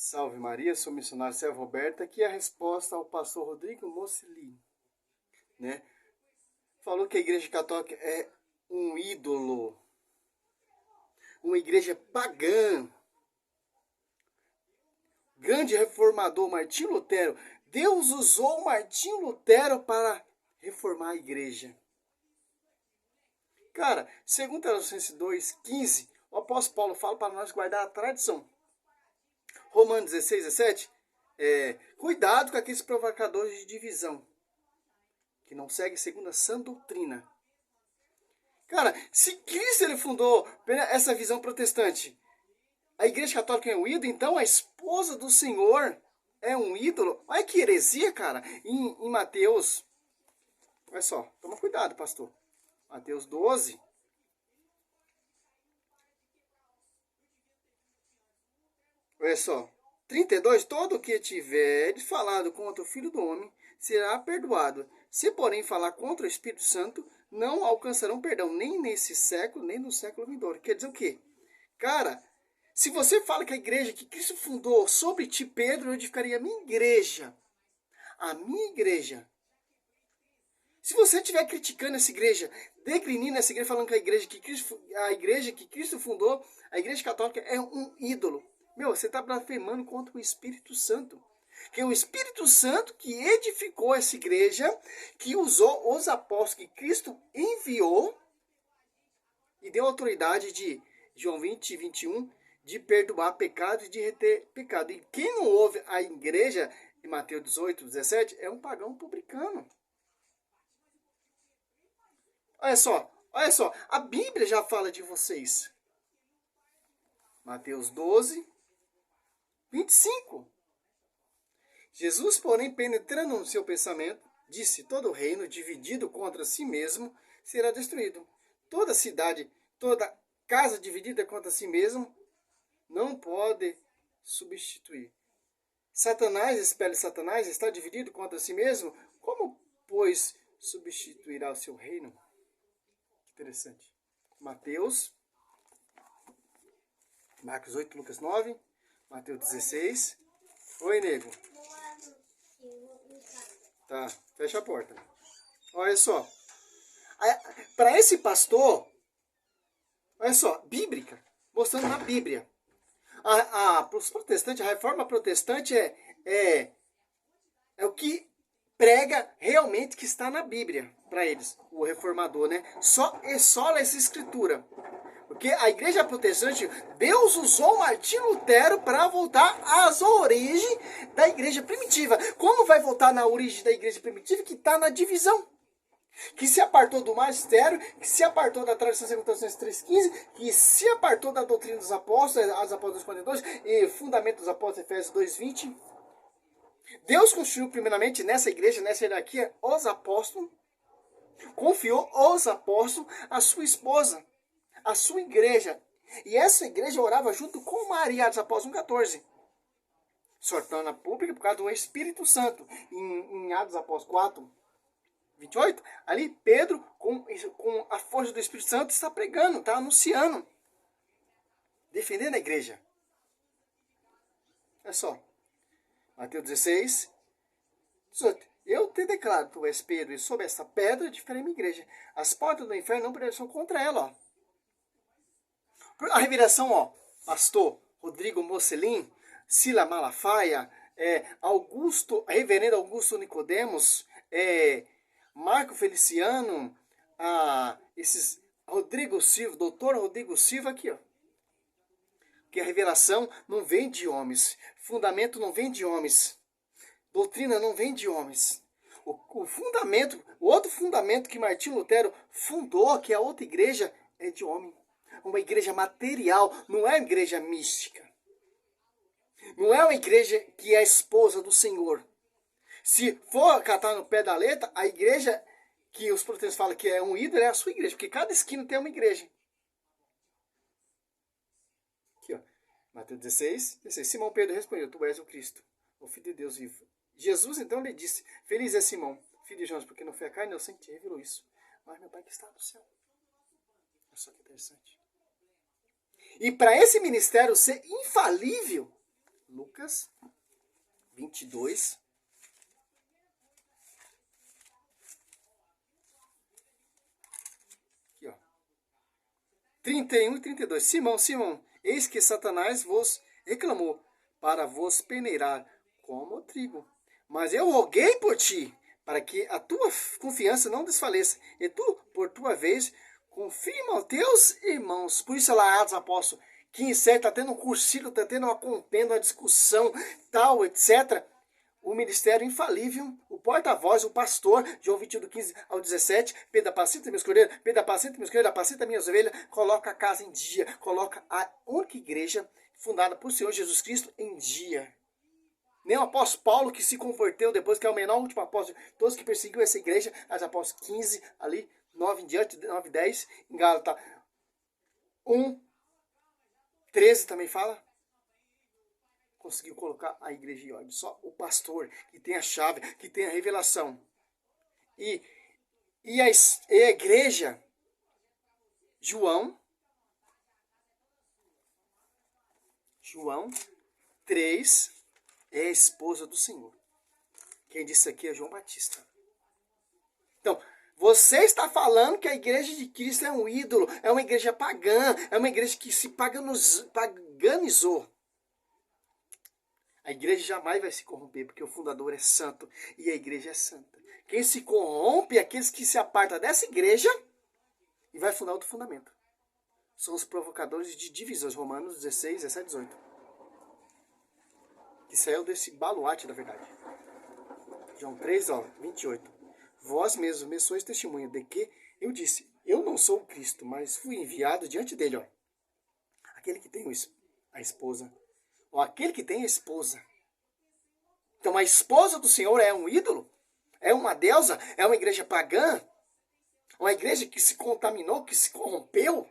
Salve Maria, sou missionário Servo Roberto. Aqui é a resposta ao pastor Rodrigo Mocelin, né? Falou que a igreja católica é um ídolo, uma igreja pagã. Grande reformador Martinho Lutero. Deus usou Martinho Lutero para reformar a igreja. Cara, segundo Tessalonicenses 2:15, o apóstolo Paulo fala para nós guardar a tradição. Romanos 16:17, cuidado com aqueles provocadores de divisão, que não seguem segundo a sã doutrina. Cara, se Cristo ele fundou essa visão protestante, a igreja católica é um ídolo, então a esposa do Senhor é um ídolo. Olha que heresia, cara. Em Mateus, olha só, toma cuidado, pastor. Mateus 12. Olha só, 32, todo o que tiver falado contra o Filho do Homem será perdoado. Se, porém, falar contra o Espírito Santo, não alcançarão perdão, nem nesse século, nem no século vindouro. Quer dizer o quê? Cara, se você fala que a igreja que Cristo fundou sobre ti, Pedro, eu edificaria a minha igreja. A minha igreja. Se você estiver criticando essa igreja, declinindo essa igreja, falando que a igreja que Cristo fundou, a igreja católica é um ídolo. Meu, você está blasfemando contra o Espírito Santo. Que é o Espírito Santo que edificou essa igreja, que usou os apóstolos que Cristo enviou e deu autoridade de João 20:21, de perdoar pecado e de reter pecado. E quem não ouve a igreja, em Mateus 18:17, é um pagão publicano. Olha só, a Bíblia já fala de vocês. Mateus 12:25. Jesus, porém, penetrando no seu pensamento, disse: todo reino dividido contra si mesmo será destruído. Toda cidade, toda casa dividida contra si mesmo não pode substituir. Satanás, espelho de Satanás, está dividido contra si mesmo. Como, pois, substituirá o seu reino? Interessante. Mateus, Marcos 8, Lucas 9, Mateus 16. Oi, nego. Tá, fecha a porta. Olha só. Para esse pastor, olha só, bíblica, mostrando na Bíblia. Para os protestantes, a reforma protestante é o que prega realmente que está na Bíblia para eles, o reformador, né? Só essa escritura. Porque a igreja protestante, Deus usou Martinho Lutero para voltar às origens da igreja primitiva. Como vai voltar na origem da igreja primitiva? Que está na divisão. Que se apartou do magistério, que se apartou da tradição segundo Tessalonicenses 3:15, que se apartou da doutrina dos apóstolos, as apóstolos 42, e fundamento dos apóstolos, Efésios 2:20. Deus construiu primeiramente nessa igreja, nessa hierarquia, os apóstolos, confiou os apóstolos à sua esposa, a sua igreja. E essa igreja orava junto com Maria, Atos Apóstolos 1:14. Sortando a pública por causa do Espírito Santo. Em Atos Apóstolos 4:28, ali Pedro, com a força do Espírito Santo, está pregando, está anunciando. Defendendo a igreja. Olha só. Mateus 16:18. Eu te declaro, tu és Pedro, e sob esta pedra edificarei minha igreja. As portas do inferno não prevalecerão contra ela, ó. A revelação, ó, pastor Rodrigo Mocelin, Sila Malafaia, reverendo Augusto Nicodemos, Marco Feliciano, esses Rodrigo Silva, doutor Rodrigo Silva aqui, ó. Que a revelação não vem de homens, fundamento não vem de homens, doutrina não vem de homens. O fundamento, o outro fundamento que Martinho Lutero fundou, que é a outra igreja, é de homem. Uma igreja material, não é uma igreja mística. Não é uma igreja que é a esposa do Senhor. Se for catar no pé da letra, a igreja que os protestantes falam que é um ídolo é a sua igreja, porque cada esquina tem uma igreja. Aqui, ó. Mateus 16:16. Simão Pedro respondeu: tu és o Cristo, o Filho de Deus vivo. Jesus então lhe disse: feliz é Simão, filho de Jonas, porque não foi a carne, eu sempre te revelou isso, mas meu Pai que está no céu. Olha só que interessante. E para esse ministério ser infalível, Lucas Lucas 22. Aqui, ó. 31 e 32. Simão, Simão, eis que Satanás vos reclamou para vos peneirar como o trigo. Mas eu roguei por ti, para que a tua confiança não desfaleça. E tu, por tua vez, confirma aos teus irmãos. Por isso lá, Atos Apóstolos 15, 7, está tendo um cursilho, está tendo uma contenda, uma discussão, tal, etc. O ministério infalível, o porta-voz, o pastor, João 21, do 15 ao 17, Pedro apacenta meus cordeiros, Pedro apacenta meus cordeiros, apacenta minhas ovelhas, coloca a casa em dia, coloca a única igreja fundada por Senhor Jesus Cristo em dia. Nem o apóstolo Paulo, que se converteu depois, que é o menor último apóstolo, todos que perseguiu essa igreja, as apóstolos 15, ali, 9 em diante, 9 e 10, em Gálatas 1, 13 também fala, conseguiu colocar a igreja em ordem. Só o pastor que tem a chave, que tem a revelação. E a igreja, João 3, é a esposa do Senhor. Quem disse aqui é João Batista. Então, você está falando que a igreja de Cristo é um ídolo, é uma igreja pagã, é uma igreja que se paganizou. A igreja jamais vai se corromper, porque o fundador é santo e a igreja é santa. Quem se corrompe é aqueles que se apartam dessa igreja e vai fundar outro fundamento. São os provocadores de divisões. Romanos 16, 17, 18. Que saiu desse baluarte da verdade. João 3, 28. Vós mesmos me sois testemunha de que eu disse, eu não sou o Cristo, mas fui enviado diante dele. Aquele que tem a esposa. Aquele que tem a esposa. Então a esposa do Senhor é um ídolo? É uma deusa? É uma igreja pagã? Uma igreja que se contaminou, que se corrompeu?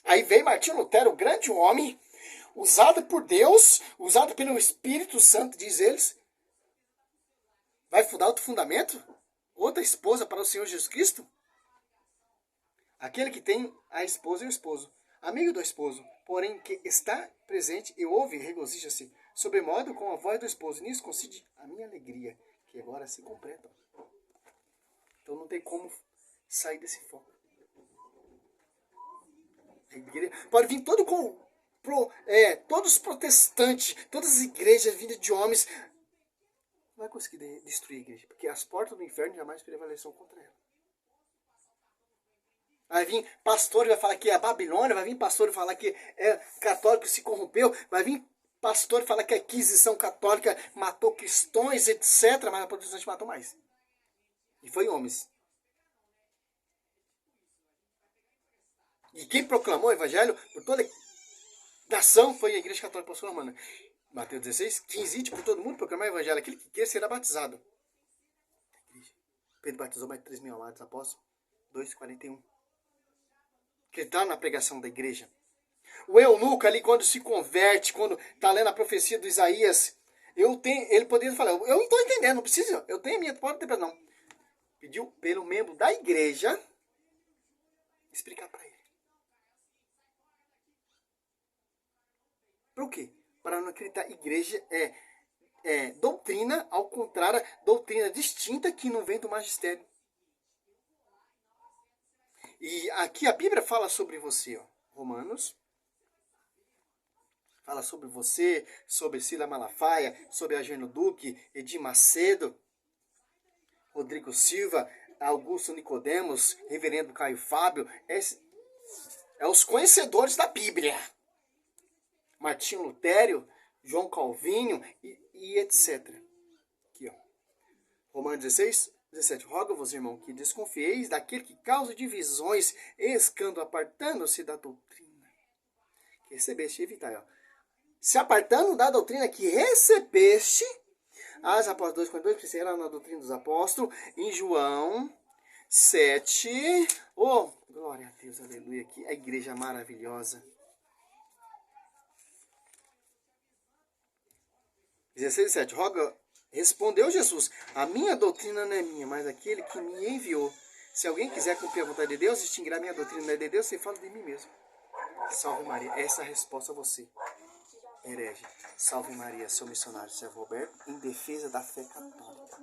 Aí vem Martinho Lutero, o grande homem, usado por Deus, usado pelo Espírito Santo, diz eles, vai fundar outro fundamento? Outra esposa para o Senhor Jesus Cristo? Aquele que tem a esposa e o esposo, amigo do esposo, porém que está presente e ouve e regozija-se, sobremodo com a voz do esposo. Nisso consiste a minha alegria, que agora se completa. Então não tem como sair desse foco. A igreja pode vir todos os protestantes, todas as igrejas vindas de homens, não vai conseguir destruir a igreja, porque as portas do inferno jamais prevalecerão contra ela. Vai vir pastor e vai falar que é a Babilônia, vai vir pastor e falar que é católico que se corrompeu, vai vir pastor e falar que a Inquisição Católica matou cristãos, etc., mas a protestante matou mais. E foi homens. E quem proclamou o evangelho por toda nação foi a Igreja Católica Apostólica Romana. Mateus 16, 15, por todo mundo proclamar o evangelho. Aquele que quer será batizado. Pedro batizou mais de 3 mil amados apóstolos. 2,41. Que está na pregação da igreja. O eunuco ali, quando se converte, quando está lendo a profecia do Isaías, ele poderia falar, eu não estou entendendo, não precisa, eu tenho a minha, pode ter problema, não. Pediu pelo membro da igreja explicar para ele. Para o quê? Para não acreditar. Igreja é doutrina, ao contrário, doutrina distinta que não vem do magistério. E aqui a Bíblia fala sobre você, ó. Romanos. Fala sobre você, sobre Cila Malafaia, sobre Agênio Duque, Edir Macedo, Rodrigo Silva, Augusto Nicodemos, Reverendo Caio Fábio. É os conhecedores da Bíblia. Martinho Lutero, João Calvinho e etc. Aqui, ó. Romanos 16, 17. Rogo-vos, irmão, que desconfieis daquele que causa divisões, escândalo, apartando-se da doutrina que recebeste. Evitai, ó. Se apartando da doutrina que recebeste, as apóstolos 2,42, perseveraram na doutrina dos apóstolos, em João 7. Oh, glória a Deus, aleluia, aqui a igreja maravilhosa. 16,7. Respondeu Jesus, a minha doutrina não é minha, mas aquele que me enviou. Se alguém quiser cumprir a vontade de Deus, distinguirá minha doutrina não é de Deus, você fala de mim mesmo. Salve Maria, essa é a resposta a você. herege. Salve Maria, seu missionário servo Roberto, em defesa da fé católica.